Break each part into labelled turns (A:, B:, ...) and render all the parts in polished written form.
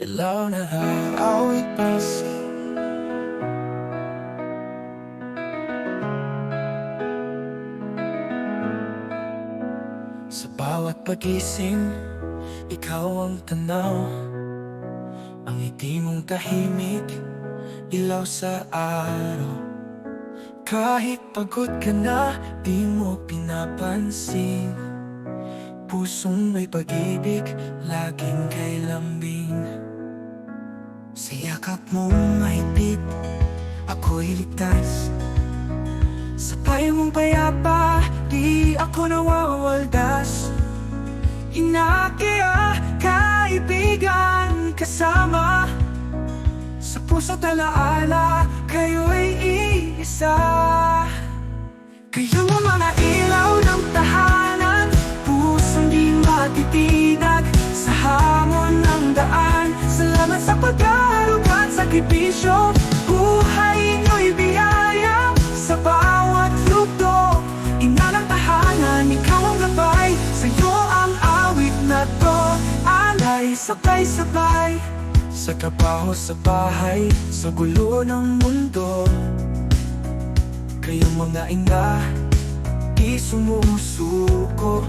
A: ilaw na awit pas. Sa bawat pagising, ikaw ang tanaw. Ang ngiti mong tahimik, ilaw sa araw. Kahit pagod ka na, di mo pinapansin. Pusong may pag-ibig, laging kay lambing. Sa yakap mong mahigpit, ako'y ligtas. Sa payo mong payapa, di ako nawawaldas. Hinakaya, kaibigan, kasama. Sa puso't alaala, kayo'y iisa. Kayo ang mga ilaw ng tahanan, pusong di matitinag sa hamon ng daan. Salamat sa pag-aalok at sakripisyo, buhay nyo'y biyaya. Sa bawat lugdo, ina ng tahanan, ikaw ang gabay. Sa'yo ang awit na to, alay sabay-sabay. Sa trabaho, sa bahay, sa gulo ng mundo, kayong mga ina, di sumusuko.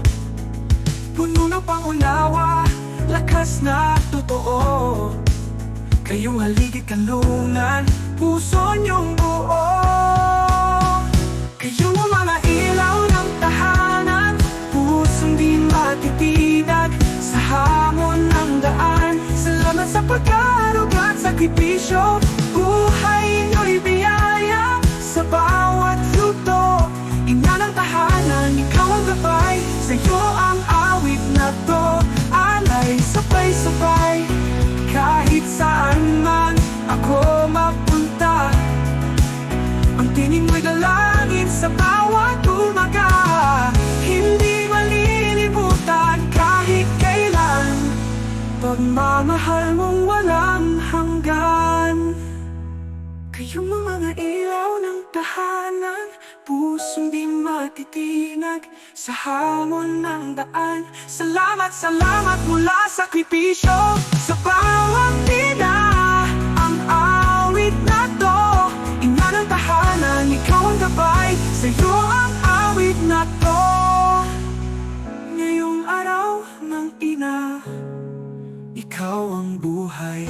A: Puno ng pangunawa, lakas na totoo. Kayong haligid kanlungan, puso niyong buo. Kayong mga ilaw ng tahanan, pusong di matitinag sa hamon ng daan. Salamat sa pag-aalok at sakripisyo, buhay nyo'y biyaya. Sa bawat lugdo, ina ng tahanan, ikaw ang gabay. Sa'yo ang awit na to, alay sabay-sabay. Kahit saan man ako mapunta, ang tinig mo'y dalangin sa bawat umaga. Hindi malilimutan kahit kailan, pagmamahal mong walang hanggan. Kayong mga ilaw ng tahanan, pusong di matitinag sa hamon ng daan. Salamat, salamat mula sa sakripisyo, sa bawat ina, ang awit na to. Ina ng tahanan, ikaw ang gabay. Sa'yo ang awit na to. Ngayong araw ng ina, ikaw ang buhay.